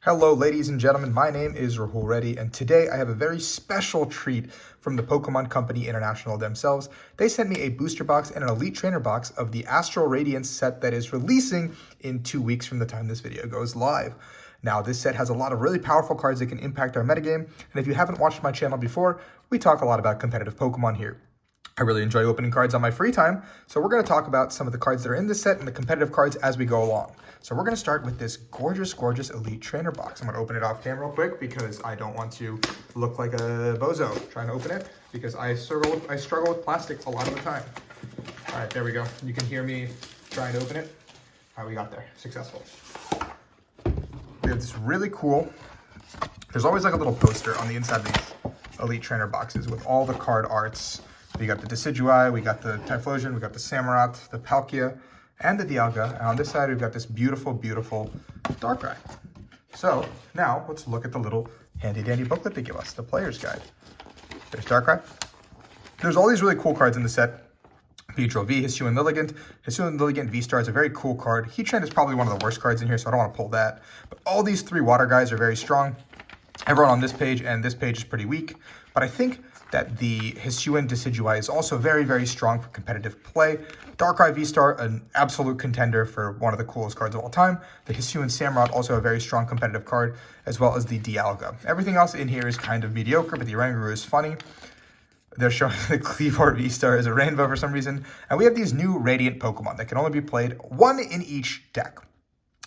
Hello, ladies and gentlemen. My name is Rahul Reddy, and today I have a very special treat from the Pokemon Company International themselves. They sent me a booster box and an Elite Trainer box of the Astral Radiance set that is releasing in 2 weeks from the time this video goes live. Now, this set has a lot of really powerful cards that can impact our metagame, and if you haven't watched my channel before, we talk a lot about competitive Pokemon here. I really enjoy opening cards on my free time, so we're going to talk about some of the cards that are in this set and the competitive cards as we go along. So we're going to start with this gorgeous, gorgeous Elite Trainer box. I'm going to open it off camera real quick because I don't want to look like a bozo trying to open it because I struggle with plastic a lot of the time. All right, there we go. You can hear me trying to open it. All right, we got there. Successful. We have this really cool, there's always like a little poster on the inside of these Elite Trainer boxes with all the card arts. We got the Decidueye, we got the Typhlosion, we got the Samurott, the Palkia, and the Dialga. And on this side, we've got this beautiful, beautiful Darkrai. So now let's look at the little handy-dandy booklet they give us, the player's guide. There's Darkrai. There's all these really cool cards in the set. Beedrill V, Hisuian Lilligant. Hisuian Lilligant V-Star is a very cool card. Heatran is probably one of the worst cards in here, so I don't want to pull that. But all these three water guys are very strong. Everyone on this page and this page is pretty weak. But I think that the Hisuian Decidueye is also very, very strong for competitive play. Darkrai V-Star, an absolute contender for one of the coolest cards of all time. The Hisuian Samurott, also a very strong competitive card, as well as the Dialga. Everything else in here is kind of mediocre, but the Oranguru is funny. They're showing the Kleavor V-Star as a rainbow for some reason. And we have these new Radiant Pokemon that can only be played one in each deck.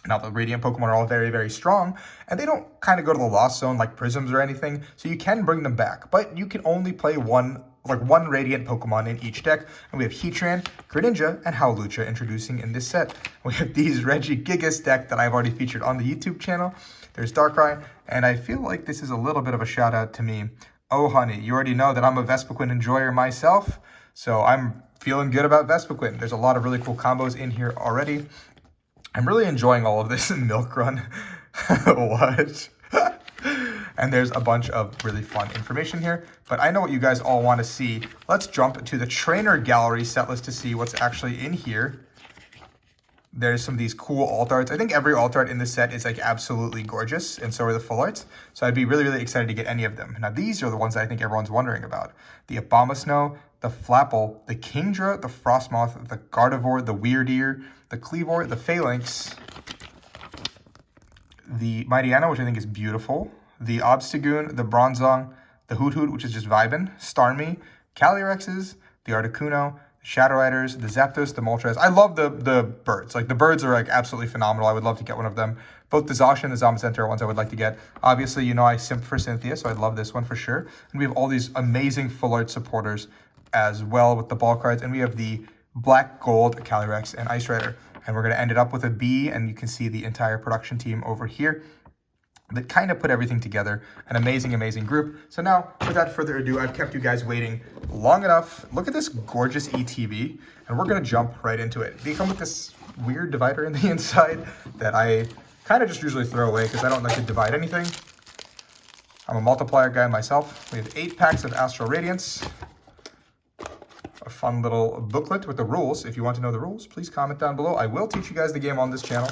Now, the Radiant Pokemon are all very, very strong, and they don't kind of go to the Lost Zone like Prisms or anything, so you can bring them back. But you can only play one Radiant Pokemon in each deck, and we have Heatran, Greninja, and Howlucha introducing in this set. We have these Regigigas deck that I've already featured on the YouTube channel. There's Darkrai, and I feel like this is a little bit of a shout out to me. Oh, honey, you already know that I'm a Vespiquen enjoyer myself, so I'm feeling good about Vespiquen. There's a lot of really cool combos in here already. I'm really enjoying all of this in Milk Run. What? And there's a bunch of really fun information here, but I know what you guys all want to see. Let's jump to the Trainer Gallery set list to see what's actually in here. There's some of these cool alt arts. I think every alt art in this set is like absolutely gorgeous, and so are the full arts. So I'd be really, really excited to get any of them. Now, these are the ones that I think everyone's wondering about. The Abomasnow, the Flapple, the Kingdra, the Frostmoth, the Gardevoir, the Weirdeer, the Kleavor, the Phalanx, the Mightyena, which I think is beautiful, the Obstagoon, the Bronzong, the Hoothoot, which is just vibin', Starmie, Calyrexes, the Articuno, the Shadow Riders, the Zapdos, the Moltres. I love the birds. Like, the birds are like absolutely phenomenal. I would love to get one of them. Both the Zacian and the Zamazenta are ones I would like to get. Obviously, you know I simp for Cynthia, so I'd love this one for sure. And we have all these amazing full art supporters as well with the ball cards. And we have the Black, Gold, Calyrex, and Ice Rider. And we're going to end it up with a B, and you can see the entire production team over here that kind of put everything together. An amazing, amazing group. So now, without further ado, I've kept you guys waiting long enough. Look at this gorgeous ETB, and we're going to jump right into it. They come with this weird divider in the inside that I kind of just usually throw away because I don't like to divide anything. I'm a multiplier guy myself. We have 8 packs of Astral Radiance. A fun little booklet with the rules. If you want to know the rules, please comment down below. I will teach you guys the game on this channel.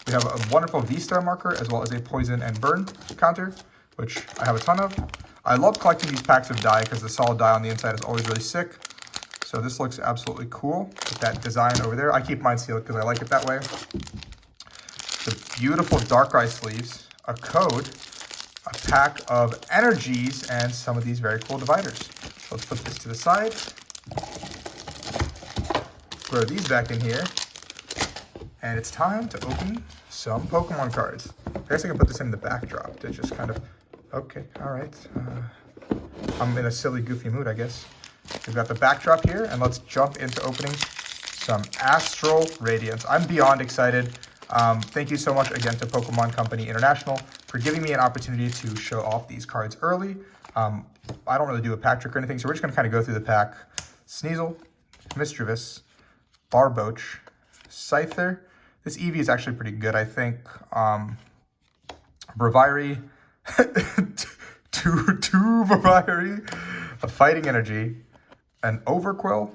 We have a wonderful V-Star marker as well as a Poison and Burn counter, which I have a ton of. I love collecting these packs of dye because the solid dye on the inside is always really sick. So this looks absolutely cool with that design over there. I keep mine sealed because I like it that way. The beautiful Darkrai sleeves, a code, a pack of energies, and some of these very cool dividers. So let's put this to the side. Throw these back in here. And it's time to open some Pokemon cards. I guess I can put this in the backdrop to just kind of, okay, all right. I'm in a silly, goofy mood, I guess. We've got the backdrop here, and let's jump into opening some Astral Radiance. I'm beyond excited. Thank you so much again to Pokemon Company International for giving me an opportunity to show off these cards early. I don't really do a pack trick or anything, so we're just gonna kind of go through the pack. Sneasel, Mischievous, Barboach, Scyther. This Eevee is actually pretty good, I think. Braviary, two Braviary, a Fighting Energy, an Overquill,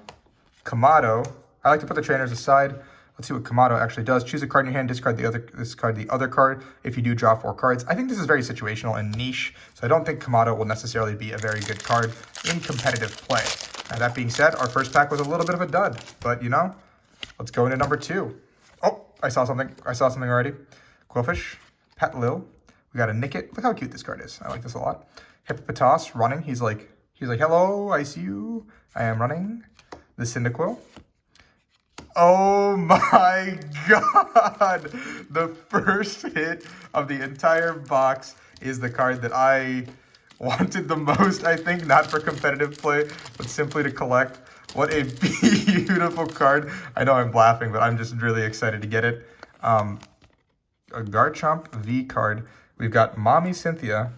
Kamado. I like to put the trainers aside. Let's see what Kamado actually does. Choose a card in your hand, discard the other card if you do draw 4 cards. I think this is very situational and niche, so I don't think Kamado will necessarily be a very good card in competitive play. Now, that being said, our first pack was a little bit of a dud, but you know, let's go into number 2. Oh, I saw something already. Quillfish, Petlil. We got a Nickit. Look how cute this card is. I like this a lot. Hippopotas running. He's like, hello, I see you. I am running. The Cyndaquil. Oh my god! The first hit of the entire box is the card that I wanted the most, I think, not for competitive play, but simply to collect. What a beautiful card. I know I'm laughing, but I'm just really excited to get it. A Garchomp V card. We've got Mommy Cynthia.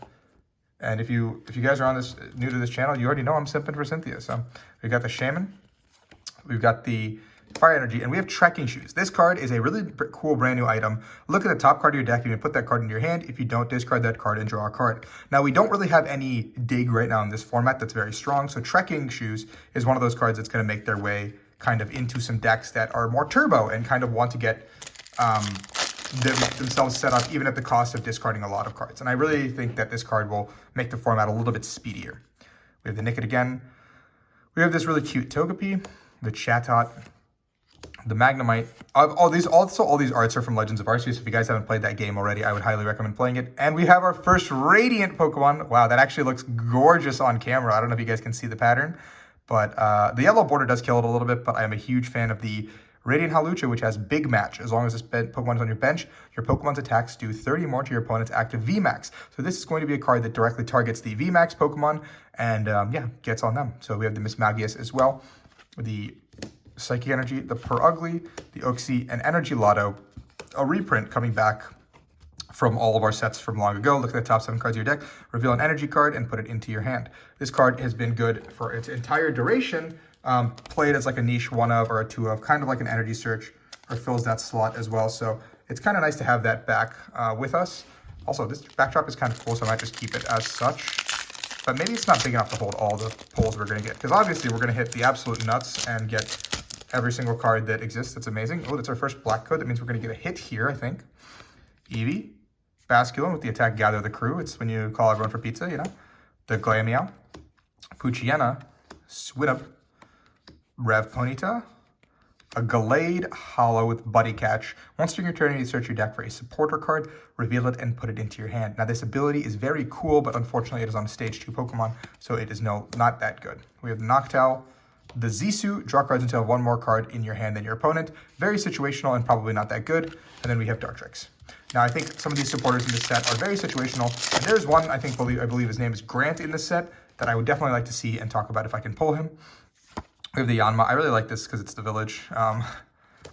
And if you guys are new to this channel, you already know I'm simping for Cynthia. So we've got the Shaman. We've got the Fire Energy, and we have Trekking Shoes. This card is a really cool brand new item. Look at the top card of your deck. You can put that card in your hand. If you don't, discard that card and draw a card. Now, we don't really have any dig right now in this format that's very strong, so Trekking Shoes is one of those cards that's going to make their way kind of into some decks that are more turbo and kind of want to get themselves set up even at the cost of discarding a lot of cards. And I really think that this card will make the format a little bit speedier. We have the Nickit again. We have this really cute Togepi, the Chatot, the Magnemite. All these arts are from Legends of Arceus. If you guys haven't played that game already, I would highly recommend playing it. And we have our first Radiant Pokemon. Wow, that actually looks gorgeous on camera. I don't know if you guys can see the pattern, but the yellow border does kill it a little bit, but I am a huge fan of the Radiant Hawlucha, which has Big Match. As long as this Pokemon is on your bench, your Pokemon's attacks do 30 more to your opponent's active VMAX. So this is going to be a card that directly targets the VMAX Pokemon and, yeah, gets on them. So we have the Mismagius as well, the Psychic Energy, the Purugly, the Uxie, and Energy Lotto, a reprint coming back from all of our sets from long ago. Look at the top 7 cards of your deck, reveal an energy card, and put it into your hand. This card has been good for its entire duration, played as like a niche 1-of or a 2-of, kind of like an energy search, or fills that slot as well. So it's kind of nice to have that back with us. Also, this backdrop is kind of cool, so I might just keep it as such. But maybe it's not big enough to hold all the pulls we're going to get, because obviously we're going to hit the absolute nuts and get every single card that exists. That's amazing. Oh, that's our first black code. That means we're going to get a hit here, I think. Eevee, Basculin with the attack Gather the Crew. It's when you call everyone for pizza, you know. The Glameow, Poochyena, Swinub, Rev Ponyta, a Gallade Hollow with Buddy Catch. Once during your turn, you search your deck for a supporter card, reveal it, and put it into your hand. Now, this ability is very cool, but unfortunately, it is on a Stage 2 Pokemon, so it is not that good. We have the Noctowl, the Zisu. Draw cards until you have 1 more card in your hand than your opponent. Very situational and probably not that good. And then we have Dartrix. Now, I think some of these supporters in this set are very situational. And there's one, I believe his name is Grant in this set, that I would definitely like to see and talk about if I can pull him. We have the Yanma. I really like this because it's the village. I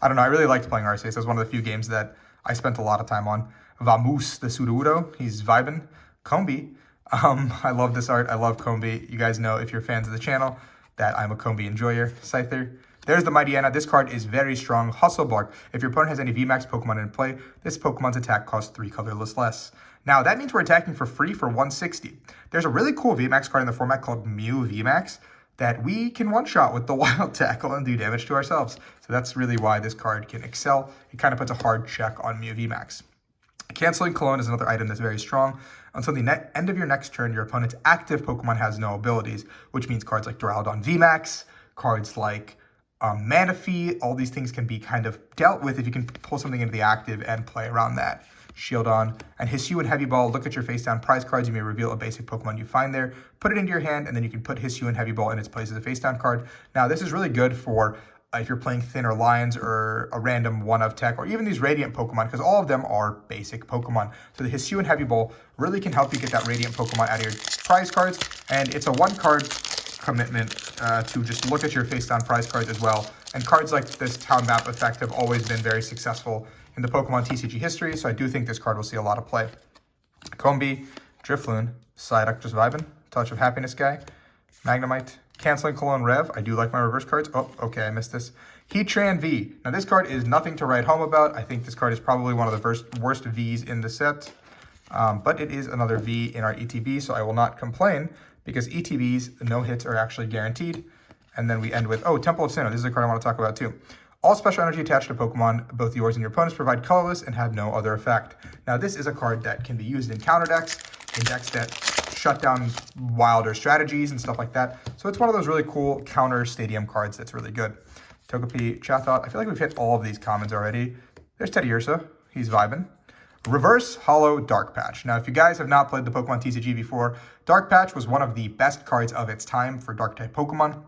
don't know. I really liked playing Arceus. It was one of the few games that I spent a lot of time on. Vamoose, the Sudowoodo. He's vibing. Combi. I love this art. I love Combi. You guys know, if you're fans of the channel, that I'm a Combi enjoyer. Scyther. There's the Mightyena. This card is very strong. Hustle Bark. If your opponent has any VMAX Pokemon in play, this Pokemon's attack costs 3 colorless less. Now, that means we're attacking for free for 160. There's a really cool VMAX card in the format called Mew VMAX that we can one-shot with the Wild Tackle and do damage to ourselves. So that's really why this card can excel. It kind of puts a hard check on Mew VMAX. Canceling Cologne is another item that's very strong. Until the end of your next turn, your opponent's active Pokemon has no abilities, which means cards like Duraludon VMAX, cards like Manaphy, all these things can be kind of dealt with if you can pull something into the active and play around that. Shieldon, and Hisuian Heavy Ball. Look at your face down prize cards. You may reveal a basic Pokemon you find there, put it into your hand, and then you can put Hisuian Heavy Ball in its place as a face down card. Now, this is really good for if you're playing Thinner Lines or a random 1-of tech, or even these Radiant Pokemon, because all of them are basic Pokemon. So the Hisuian Heavy Ball really can help you get that Radiant Pokemon out of your prize cards, and it's a 1-card commitment to just look at your face down prize cards as well. And cards like this Town Map effect have always been very successful in the Pokemon TCG history, so I do think this card will see a lot of play. Combi, Drifloon, Psyduck just vibing, Touch of Happiness guy, Magnemite, Canceling Cologne Rev. I do like my reverse cards. Oh, okay, I missed this. Heatran V. Now, this card is nothing to write home about. I think this card is probably one of the worst Vs in the set, but it is another V in our ETB, so I will not complain, because ETBs, no hits are actually guaranteed. And then we end with, oh, Temple of Sinnoh. This is a card I want to talk about too. All special energy attached to Pokemon, both yours and your opponent's, provide colorless and have no other effect. Now, this is a card that can be used in counter decks, in decks that shut down wilder strategies and stuff like that. So it's one of those really cool counter stadium cards that's really good. Togepi, Chatot. I feel like we've hit all of these commons already. There's Teddiursa. He's vibing. Reverse Hollow Dark Patch. Now, if you guys have not played the Pokemon TCG before, Dark Patch was one of the best cards of its time for Dark-type Pokemon.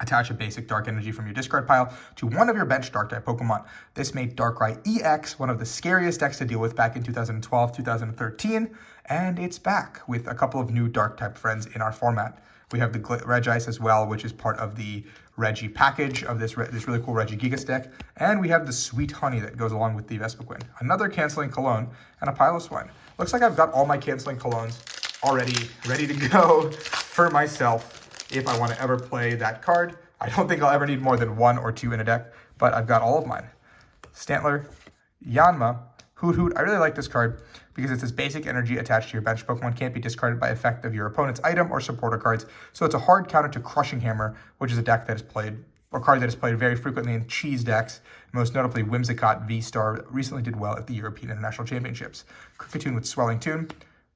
Attach a basic Dark Energy from your discard pile to one of your bench Dark-type Pokemon. This made Darkrai EX one of the scariest decks to deal with back in 2012, 2013, and it's back with a couple of new Dark-type friends in our format. We have the Regice as well, which is part of the Reggie package of this really cool Regigigas deck. And we have the Sweet Honey that goes along with the Vespiquen. Another Canceling Cologne and a Piloswine. Looks like I've got all my Canceling Colognes already ready to go for myself if I want to ever play that card. I don't think I'll ever need more than 1 or 2 in a deck, but I've got all of mine. Stantler, Yanma, Hoot Hoot. I really like this card because it's this basic energy attached to your bench. Pokemon can't be discarded by effect of your opponent's item or supporter cards. So it's a hard counter to Crushing Hammer, which is a deck that is played, or card that is played very frequently in cheese decks. Most notably, Whimsicott V-Star recently did well at the European International Championships. Kricketune with Swelling Tune.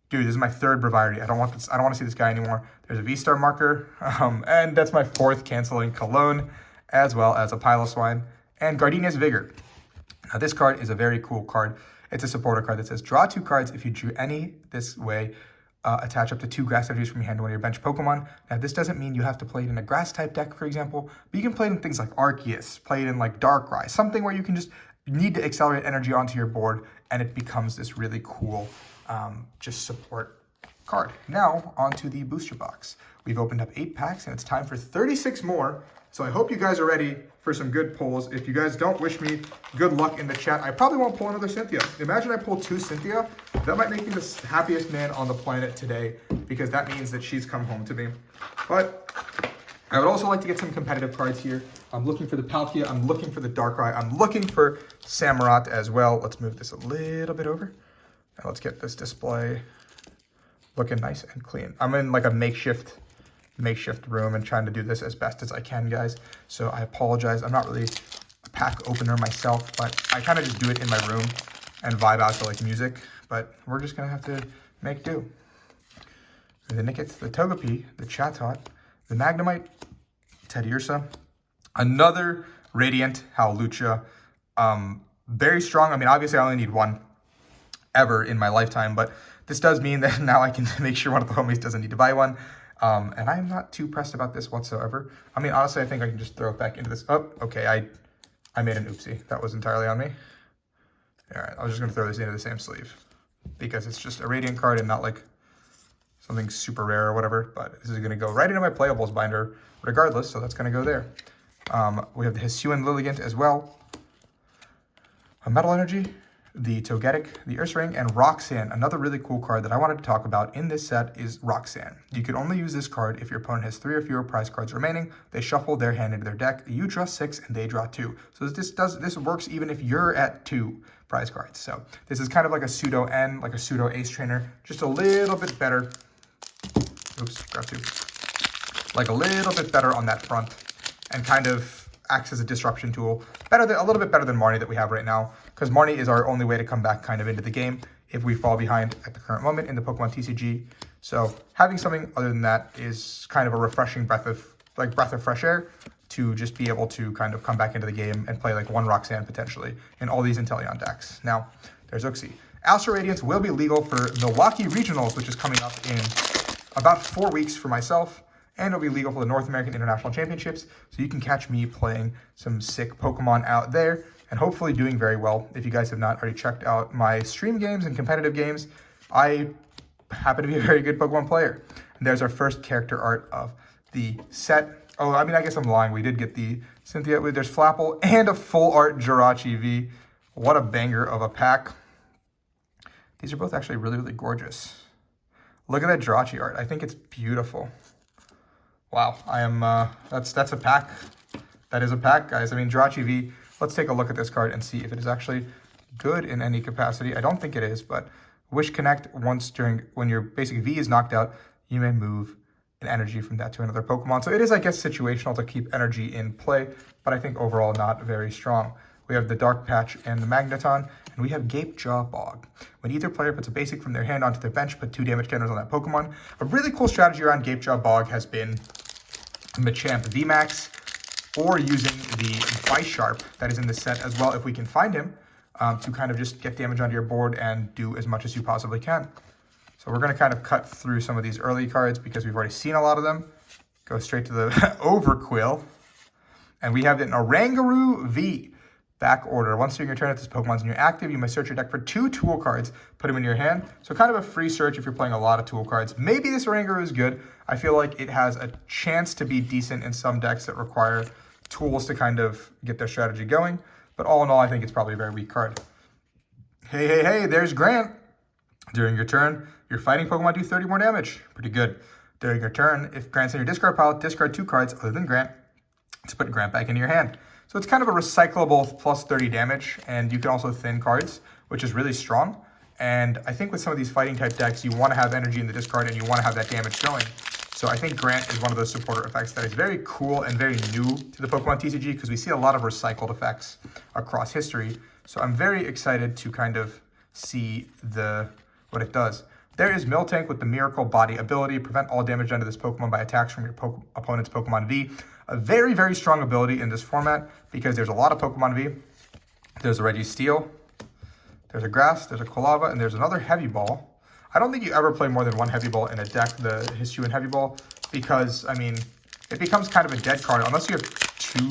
Dude, this is my 3rd Brevity. I don't want to see this guy anymore. There's a V-Star marker, and that's my 4th Canceling Cologne, as well as a Piloswine and Gardenia's Vigor. Now, this card is a very cool card. It's a supporter card that says, draw 2 cards. If you drew any this way, attach up to 2 grass energies from your hand to one of your bench Pokemon. Now, this doesn't mean you have to play it in a grass-type deck, for example, but you can play it in things like Arceus, play it in like Darkrai, something where you can just need to accelerate energy onto your board, and it becomes this really cool just support card. Now, onto the booster box. We've opened up 8 packs, and it's time for 36 more. So I hope you guys are ready for some good pulls. If you guys don't wish me good luck in the chat, I probably won't pull another Cynthia. Imagine I pull 2 Cynthia. That might make me the happiest man on the planet today, because that means that she's come home to me. But I would also like to get some competitive cards here. I'm looking for the Palkia. I'm looking for the Darkrai. I'm looking for Samurott as well. Let's move this a little bit over. And let's get this display looking nice and clean. I'm in like a makeshift room and trying to do this as best as I can, guys. So I apologize. I'm not really a pack opener myself, but I kind of just do it in my room and vibe out to like music. But we're just gonna have to make do. The Nickets, the Togepi, the Chatot, the Magnemite, Teddiursa, another Radiant Howlucha. Very strong. I mean, obviously I only need 1 ever in my lifetime, but this does mean that now I can make sure one of the homies doesn't need to buy one. And I'm not too pressed about this whatsoever. I mean, honestly, I think I can just throw it back into this. Oh, okay, I made an oopsie. That was entirely on me. All right, I was just gonna throw this into the same sleeve because it's just a Radiant card and not like something super rare or whatever, but this is gonna go right into my playables binder regardless, so that's gonna go there. We have the Hisuian Lilligant as well. A Metal Energy, the Togetic, the Ursaring, and Roxanne. Another really cool card that I wanted to talk about in this set is Roxanne. You can only use this card if your opponent has 3 or fewer prize cards remaining. They shuffle their hand into their deck. You draw 6 and they draw 2. So this works even if you're at 2 prize cards. So this is kind of like a pseudo N, like a pseudo Ace Trainer, just a little bit better. Oops, grab 2. Like a little bit better on that front, and kind of acts as a disruption tool. A little bit better than Marnie that we have right now, because Marnie is our only way to come back kind of into the game if we fall behind at the current moment in the Pokemon TCG. So having something other than that is kind of a refreshing breath of fresh air to just be able to kind of come back into the game and play like 1 Roxanne potentially in all these Inteleon decks. Now, there's Uxie. Astral Radiance will be legal for Milwaukee Regionals, which is coming up in about 4 weeks for myself. And it'll be legal for the North American International Championships, so you can catch me playing some sick Pokemon out there and hopefully doing very well. If you guys have not already checked out my stream games and competitive games, I happen to be a very good Pokemon player. And there's our first character art of the set. Oh, I mean, I guess I'm lying. We did get the Cynthia. There's Flapple and a full art Jirachi V. What a banger of a pack. These are both actually really, really gorgeous. Look at that Jirachi art. I think it's beautiful. Wow, I am, that's a pack. That is a pack, guys. I mean, Jirachi V, let's take a look at this card and see if it is actually good in any capacity. I don't think it is, but Wish Connect, when your basic V is knocked out, you may move an energy from that to another Pokemon. So it is, I guess, situational to keep energy in play, but I think overall not very strong. We have the Dark Patch and the Magneton, and we have Gapejaw Bog. When either player puts a basic from their hand onto their bench, put 2 damage counters on that Pokemon. A really cool strategy around Gapejaw Bog has been Machamp VMAX, or using the Bisharp that is in the set as well, if we can find him, to kind of just get damage onto your board and do as much as you possibly can. So we're going to kind of cut through some of these early cards because we've already seen a lot of them. Go straight to the Overquill. And we have an Oranguru V. Back order. Once during your turn, if this Pokemon's in your active, you may search your deck for 2 tool cards, put them in your hand. So kind of a free search if you're playing a lot of tool cards. Maybe this Oranguru is good. I feel like it has a chance to be decent in some decks that require tools to kind of get their strategy going. But all in all, I think it's probably a very weak card. Hey, there's Grant. During your turn, your fighting Pokemon do 30 more damage. Pretty good. During your turn, if Grant's in your discard pile, discard 2 cards other than Grant to put Grant back into your hand. So it's kind of a recyclable plus 30 damage, and you can also thin cards, which is really strong. And I think with some of these fighting type decks, you want to have energy in the discard and you want to have that damage going. So I think Grant is one of those supporter effects that is very cool and very new to the Pokemon TCG because we see a lot of recycled effects across history. So I'm very excited to kind of see what it does. There is Miltank with the Miracle Body ability. Prevent all damage done to this Pokemon by attacks from your opponent's Pokemon V. A very, very strong ability in this format because there's a lot of Pokemon V. There's a Registeel, there's a Grass, there's a Quilava, and there's another Heavy Ball. I don't think you ever play more than 1 Heavy Ball in a deck, the Hisuian Heavy Ball, because, I mean, it becomes kind of a dead card unless you have 2,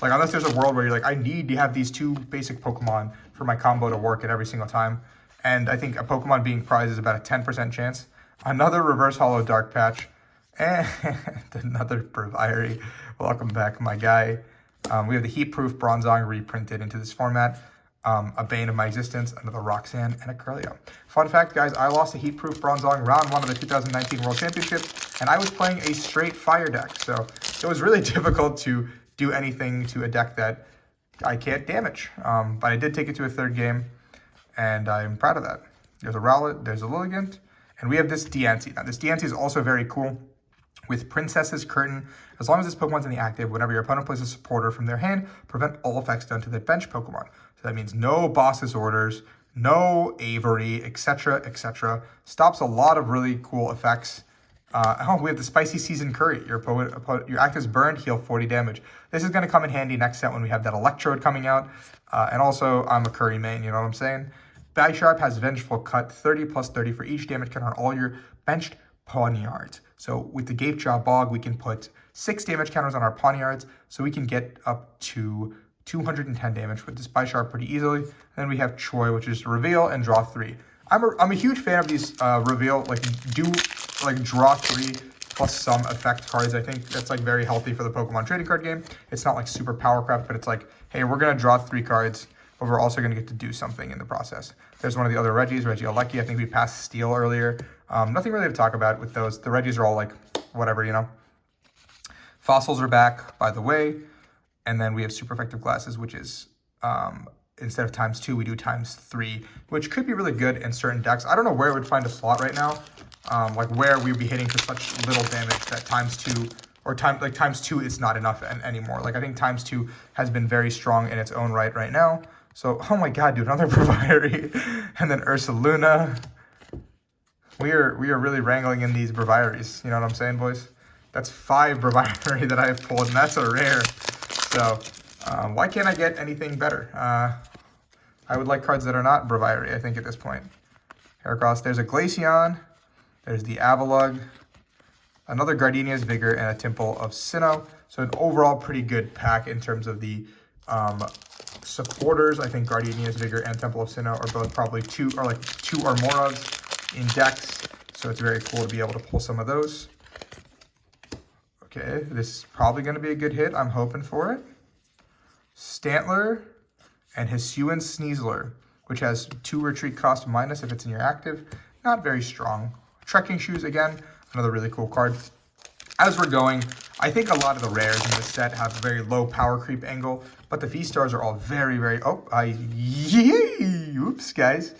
like, unless there's a world where you're like, I need to have these 2 basic Pokemon for my combo to work at every single time. And I think a Pokemon being prized is about a 10% chance. Another Reverse Hollow Dark Patch. And another Braviary. Welcome back, my guy. We have the Heat-Proof Bronzong reprinted into this format. A Bane of My Existence, another Roxanne, and a Curlio. Fun fact, guys, I lost a Heat-Proof Bronzong round 1 of the 2019 World Championships, and I was playing a straight fire deck. So it was really difficult to do anything to a deck that I can't damage. But I did take it to a 3rd game, and I'm proud of that. There's a Rowlet, there's a Lilligant, and we have this Diancie. Now, this Diancie is also very cool. With Princess's Curtain, as long as this Pokemon's in the active, whenever your opponent plays a supporter from their hand, prevent all effects done to their bench Pokemon. So that means no Boss's Orders, no Avery, etc., etc. Stops a lot of really cool effects. We have the Spicy Season Curry. Your active's burned, heal 40 damage. This is going to come in handy next set when we have that Electrode coming out. And also, I'm a Curry main, you know what I'm saying? Bisharp has Vengeful Cut, 30 plus 30 for each damage counter on all your benched Pawniards. So with the Gapejaw Bog, we can put 6 damage counters on our Pawniards, so we can get up to 210 damage with this Bisharp pretty easily. And then we have Choi, which is to reveal and draw 3. I'm a huge fan of these reveal, draw 3 plus some effect cards. I think that's like very healthy for the Pokemon trading card game. It's not like super power crap, but it's like, hey, we're gonna draw 3 cards, but we're also gonna get to do something in the process. There's one of the other Reggies, Regieleki. I think we passed Steel earlier. Nothing really to talk about with those. The Reggies are all like, whatever, you know. Fossils are back, by the way. And then we have Super Effective Glasses, which is, instead of ×2, we do ×3, which could be really good in certain decks. I don't know where it would find a slot right now, like where we would be hitting for such little damage that ×2, or ×2 is not enough anymore. Like, I think ×2 has been very strong in its own right now. So, oh my god, dude, another Braviary. And then Ursaluna. We are really wrangling in these Braviaries. You know what I'm saying, boys? That's 5 Braviary that I have pulled, and that's a rare. So, why can't I get anything better? I would like cards that are not Braviary, I think, at this point. Heracross, there's a Glaceon. There's the Avalugg. Another Gardenia's Vigor, and a Temple of Sinnoh. So, an overall pretty good pack in terms of the supporters. I think Gardenia's Vigor and Temple of Sinnoh are both probably 2 or more of in decks. So, it's very cool to be able to pull some of those. Okay, this is probably going to be a good hit. I'm hoping for it. Stantler and Hisuian Sneasler, which has 2 retreat cost minus if it's in your active. Not very strong. Trekking Shoes, again, another really cool card. As we're going, I think a lot of the rares in this set have a very low power creep angle, but the V-Stars are all very, very... Oops, guys.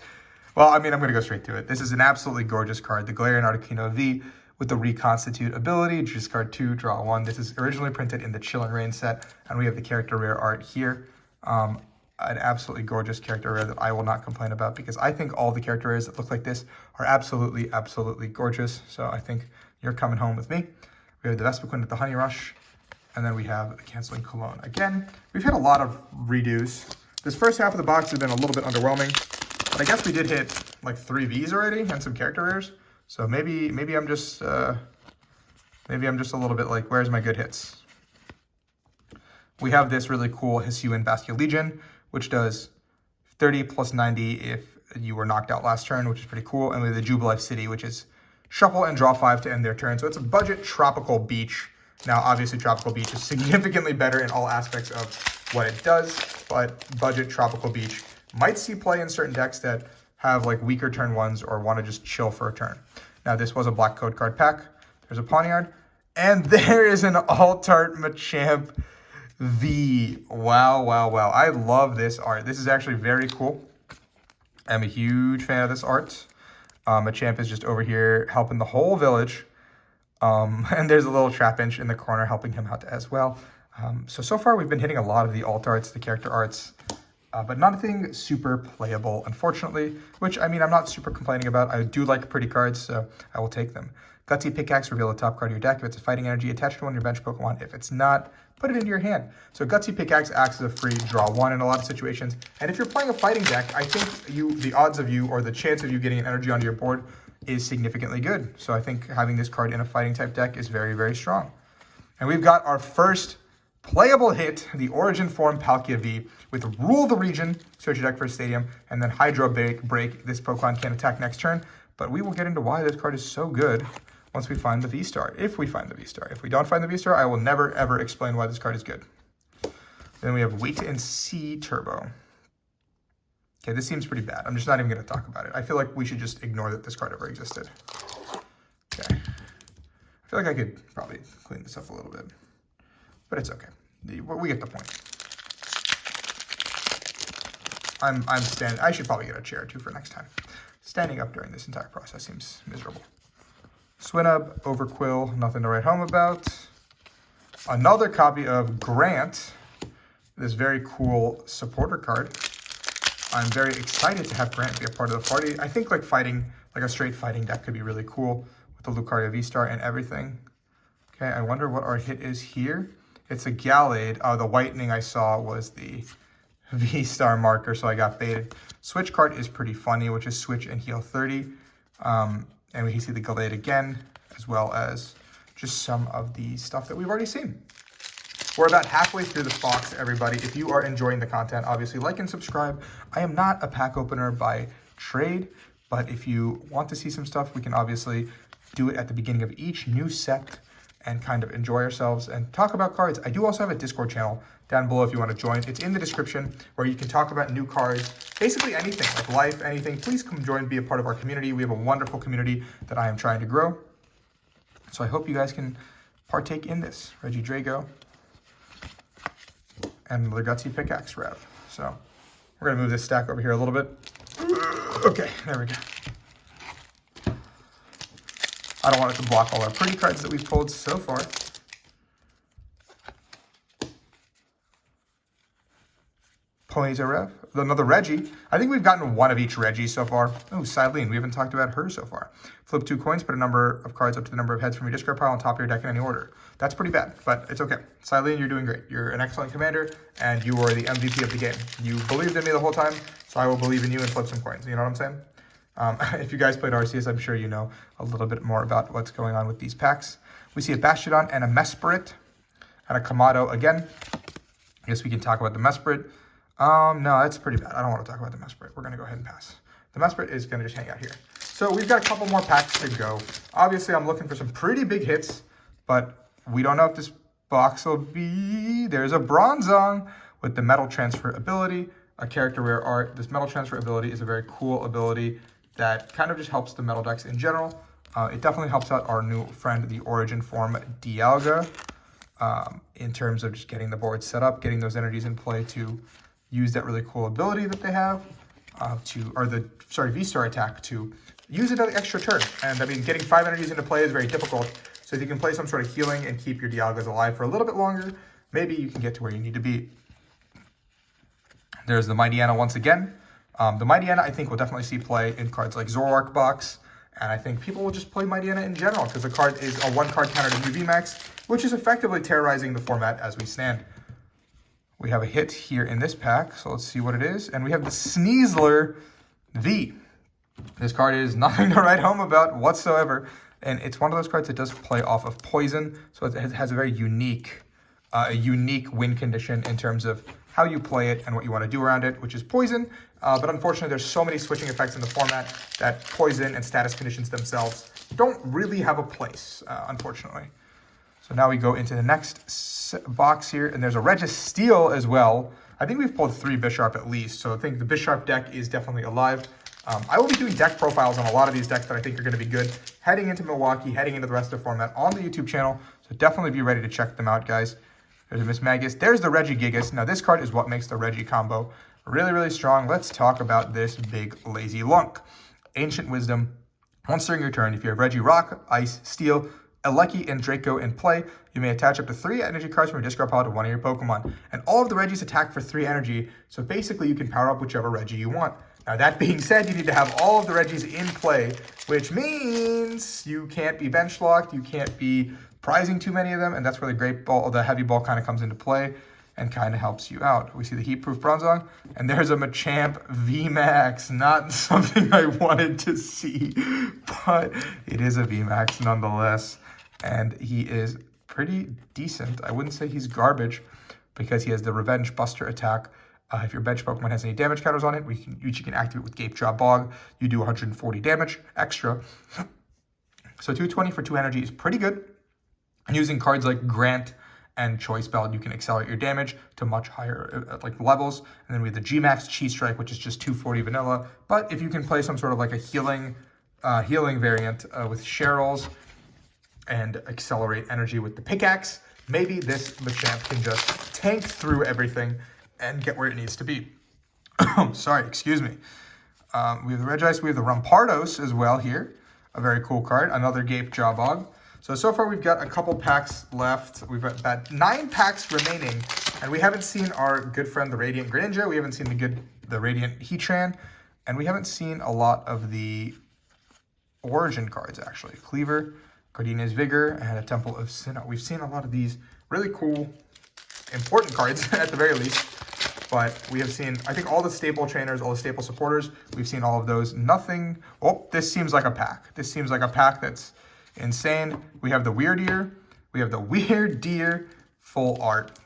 Well, I mean, I'm going to go straight to it. This is an absolutely gorgeous card, the Galarian Articuno V, with the Reconstitute ability, discard 2, draw 1. This is originally printed in the Chill and Rain set, and we have the character rare art here. An absolutely gorgeous character rare that I will not complain about because I think all the character rares that look like this are absolutely, absolutely gorgeous. So I think you're coming home with me. We have the Vespiquen with the Honey Rush, and then we have the Canceling Cologne. Again, we've hit a lot of redos. This first half of the box has been a little bit underwhelming, but I guess we did hit like 3 Vs already and some character rares. So maybe I'm just a little bit like, where's my good hits? We have this really cool Hisuian Bastille Legion, which does 30 plus 90 if you were knocked out last turn, which is pretty cool. And we have the Jubilife City, which is shuffle and draw 5 to end their turn. So it's a budget tropical beach. Now, obviously, tropical beach is significantly better in all aspects of what it does, but budget tropical beach might see play in certain decks that have like weaker turn ones or want to just chill for a turn. Now, this was a black code card pack. There's a Pawniard, and there is an Altart Machamp V. Wow, wow, wow. I love this art. This is actually very cool. I'm a huge fan of this art. Machamp is just over here helping the whole village. And there's a little Trapinch in the corner helping him out as well. So far we've been hitting a lot of the alt arts, the character arts, but nothing super playable, unfortunately, which, I mean, I'm not super complaining about. I do like pretty cards, so I will take them. Gutsy Pickaxe, reveal the top card of your deck. If it's a fighting energy, attach to one of your bench Pokemon. If it's not, put it into your hand. So Gutsy Pickaxe acts as a free draw 1 in a lot of situations. And if you're playing a fighting deck, I think the odds of you, or the chance of you getting an energy onto your board is significantly good. So I think having this card in a fighting type deck is very, very strong. And we've got our first playable hit, the Origin Form Palkia V, with Rule the Region, search your deck for a stadium, and then Hydro Break. This Pokemon can attack next turn, but we will get into why this card is so good once we find the V-Star, if we find the V-Star. If we don't find the V-Star, I will never, ever explain why this card is good. Then we have Wait and See Turbo. Okay, this seems pretty bad. I'm just not even going to talk about it. I feel like we should just ignore that this card ever existed. Okay. I feel like I could probably clean this up a little bit, but it's okay. We get the point. I'm standing. I should probably get a chair too for next time. Standing up during this entire process seems miserable. Swinub, Overquill, nothing to write home about. Another copy of Grant, this very cool supporter card. I'm very excited to have Grant be a part of the party. I think like a straight fighting deck could be really cool with the Lucario V-Star and everything. Okay, I wonder what our hit is here. It's a Gallade. The whitening I saw was the V-Star marker, so I got baited. Switch card is pretty funny, which is Switch and Heal 30. And we can see the Gallade again, as well as just some of the stuff that we've already seen. We're about halfway through this box, everybody. If you are enjoying the content, obviously like and subscribe. I am not a pack opener by trade, but if you want to see some stuff, we can obviously do it at the beginning of each new set and kind of enjoy ourselves and talk about cards. I do also have a Discord channel down below if you want to join. It's in the description where you can talk about new cards, basically anything, like life, anything. Please come join, be a part of our community. We have a wonderful community that I am trying to grow. So I hope you guys can partake in this. Reggie Drago and the Gutsy Pickaxe Rev. So we're going to move this stack over here a little bit. Okay, there we go. I don't want it to block all our pretty cards that we've pulled so far. Ponyta Rev, another Reggie. I think we've gotten one of each Reggie so far. Oh, Silene, we haven't talked about her so far. Flip 2 coins, put a number of cards up to the number of heads from your discard pile on top of your deck in any order. That's pretty bad, but it's okay. Silene, you're doing great. You're an excellent commander, and you are the MVP of the game. You believed in me the whole time, so I will believe in you and flip some coins. You know what I'm saying? If you guys played Arceus, I'm sure you know a little bit more about what's going on with these packs. We see a Bastiodon and a Mesprit and a Kamado again. I guess we can talk about the Mesprit. No, that's pretty bad. I don't want to talk about the Mesprit. We're going to go ahead and pass. The Mesprit is going to just hang out here. So we've got a couple more packs to go. Obviously, I'm looking for some pretty big hits, but we don't know if this box will be... There's a Bronzong with the Metal Transfer ability, a character rare art. This Metal Transfer ability is a very cool ability that kind of just helps the metal decks in general. It definitely helps out our new friend, the Origin Form Dialga, in terms of just getting the board set up, getting those energies in play to use that really cool ability that they have, V-Star attack to use another extra turn. And I mean, getting 5 energies into play is very difficult. So if you can play some sort of healing and keep your Dialgas alive for a little bit longer, maybe you can get to where you need to be. There's the Mightyena once again. The Mightyena, I think, will definitely see play in cards like Zoroark box. And I think people will just play Mightyena in general because the card is a 1-card counter to UV Max, which is effectively terrorizing the format as we stand. We have a hit here in this pack, so let's see what it is. And we have the Sneasler V. This card is nothing to write home about whatsoever. And it's one of those cards that does play off of poison, so it has a very unique win condition in terms of how you play it and what you want to do around it, which is poison. But unfortunately, there's so many switching effects in the format that poison and status conditions themselves don't really have a place, unfortunately. So now we go into the next box here, and there's a Registeel as well. I think we've pulled 3 Bisharp at least, so I think the Bisharp deck is definitely alive. I will be doing deck profiles on a lot of these decks that I think are going to be good heading into Milwaukee, heading into the rest of the format on the YouTube channel. So definitely be ready to check them out, guys. There's a Miss Magus. There's the Regigigas. Now, this card is what makes the Reggie combo really, really strong. Let's talk about this big lazy lunk. Ancient Wisdom. Once during your turn, if you have Reggie Rock, Ice, Steel, Aleki, and Draco in play, you may attach up to 3 energy cards from your discard pile to one of your Pokemon. And all of the Reggies attack for 3 energy, so basically you can power up whichever Reggie you want. Now, that being said, you need to have all of the Reggies in play, which means you can't be bench locked, you can't be prizing too many of them, and that's where the Great Ball, the Heavy Ball kind of comes into play and kind of helps you out. We see the Heat-Proof Bronzong, and there's a Machamp VMAX. Not something I wanted to see, but it is a VMAX nonetheless, and he is pretty decent. I wouldn't say he's garbage because he has the Revenge Buster attack. If your bench Pokemon has any damage counters on it, which you can activate with Gape Drop Bog, you do 140 damage extra. So 220 for 2 energy is pretty good. And using cards like Grant and Choice Belt, you can accelerate your damage to much higher levels. And then we have the G-Max Chi Strike, which is just 240 vanilla. But if you can play some sort of like a healing variant with Cheryl's and accelerate energy with the Pickaxe, maybe this Machamp can just tank through everything and get where it needs to be. Sorry, excuse me. We have the Regice, we have the Rampardos as well here. A very cool card, another Gape Jawbog. So far we've got a couple packs left. We've got about 9 packs remaining, and we haven't seen our good friend, the Radiant Greninja. We haven't seen the Radiant Heatran, and we haven't seen a lot of the Origin cards, actually. Cleaver, Gardenia's Vigor, and a Temple of Sinnoh. We've seen a lot of these really cool, important cards, at the very least. But we have seen, I think, all the staple trainers, all the staple supporters. We've seen all of those. Nothing. Oh, this seems like a pack. This seems like a pack that's insane. We have the Weird Ear. We have the Weird Deer Full Art.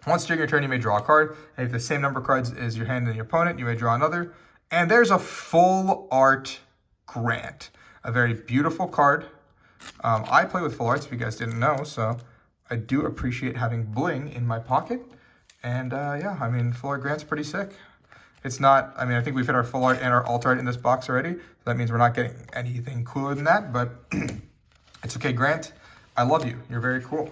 Once during your turn, you may draw a card. And if the same number of cards as your hand and your opponent, you may draw another. And there's a Full Art Grant. A very beautiful card. I play with Full Arts, if you guys didn't know, so I do appreciate having bling in my pocket. And yeah, I mean, Full Art Grant's pretty sick. It's not, I mean, I think we've hit our Full Art and our Alt Art in this box already. So that means we're not getting anything cooler than that, but it's okay, Grant. I love you. You're very cool.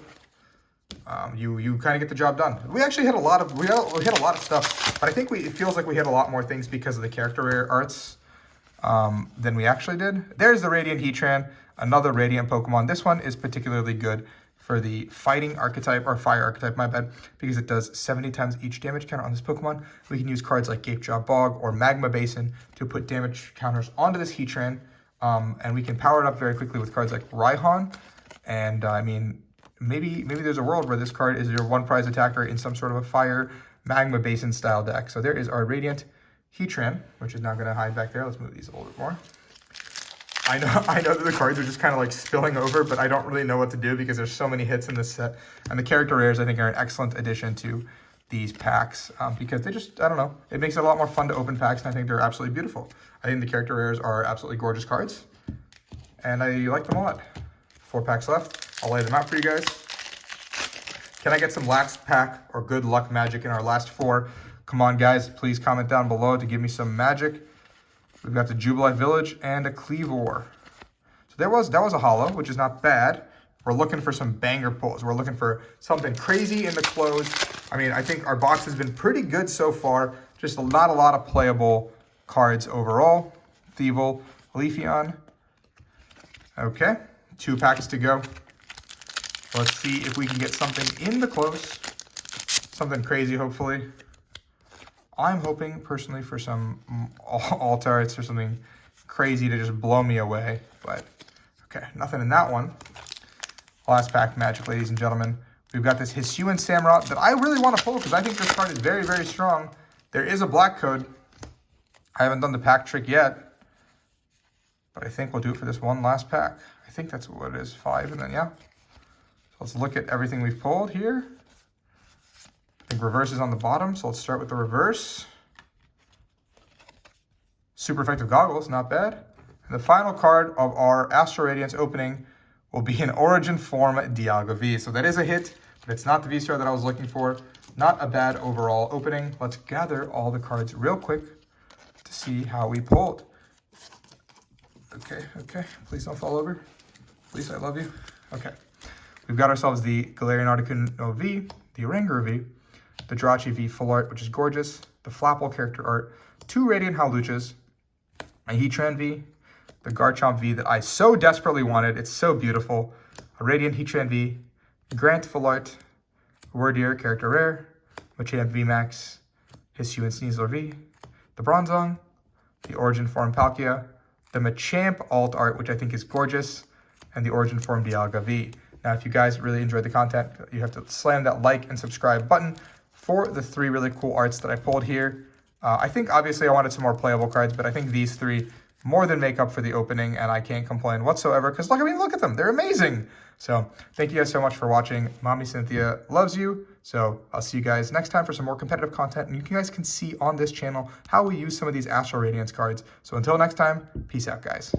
You kind of get the job done. We actually hit a lot of, we hit a lot of stuff, but I think it feels like we hit a lot more things because of the character rare arts than we actually did. There's the Radiant Heatran, another Radiant Pokemon. This one is particularly good for the fighting archetype, or fire archetype, my bad, because it does 70 times each damage counter on this Pokemon. We can use cards like Gape Jaw Bog or Magma Basin to put damage counters onto this Heatran, and we can power it up very quickly with cards like Raihan. And I mean, maybe there's a world where this card is your 1 prize attacker in some sort of a fire Magma Basin style deck. So there is our Radiant Heatran, which is now going to hide back there. Let's move these a little bit more. I know that the cards are just kind of like spilling over, but I don't really know what to do because there's so many hits in this set. And the character rares, I think, are an excellent addition to these packs because they just, I don't know, it makes it a lot more fun to open packs, and I think they're absolutely beautiful. I think the character rares are absolutely gorgeous cards, and I like them a lot. 4 packs left. I'll lay them out for you guys. Can I get some last pack or good luck magic in our last 4? Come on, guys, please comment down below to give me some magic. We've got the Jubilee Village and a Cleavor. So that was a holo, which is not bad. We're looking for some banger pulls. We're looking for something crazy in the close. I mean, I think our box has been pretty good so far. Just not a lot of playable cards overall. Thievul, Leafeon. Okay, 2 packs to go. Let's see if we can get something in the close. Something crazy, hopefully. I'm hoping, personally, for some alt arts or something crazy to just blow me away. But, okay, nothing in that one. Last pack magic, ladies and gentlemen. We've got this Hisuian Samurott that I really want to pull because I think this card is very, very strong. There is a black code. I haven't done the pack trick yet. But I think we'll do it for this one last pack. I think that's what it is, 5, and then, yeah. So let's look at everything we've pulled here. I think reverse is on the bottom, so let's start with the reverse. Super effective goggles, not bad. And the final card of our Astral Radiance opening will be an Origin Form Dialga V. So that is a hit, but it's not the V-Star that I was looking for. Not a bad overall opening. Let's gather all the cards real quick to see how we pulled. Okay. Please don't fall over. Please, I love you. Okay. We've got ourselves the Galarian Articuno V, the Oranguru V, the Jirachi V full art, which is gorgeous, the Flapple character art, 2 Radiant Howluchas, a Heatran V, the Garchomp V that I so desperately wanted. It's so beautiful. A Radiant Heatran V, Grant full art, Wordier character rare, Machamp VMAX, Hisuian Sneasler V, the Bronzong, the Origin Form Palkia, the Machamp alt art, which I think is gorgeous, and the Origin Form Dialga V. Now, if you guys really enjoyed the content, you have to slam that like and subscribe button for the 3 really cool arts that I pulled here. I think, obviously, I wanted some more playable cards, but I think these 3 more than make up for the opening, and I can't complain whatsoever, because look at them. They're amazing. So, thank you guys so much for watching. Mommy Cynthia loves you. So, I'll see you guys next time for some more competitive content, and you guys can see on this channel how we use some of these Astral Radiance cards. So, until next time, peace out, guys.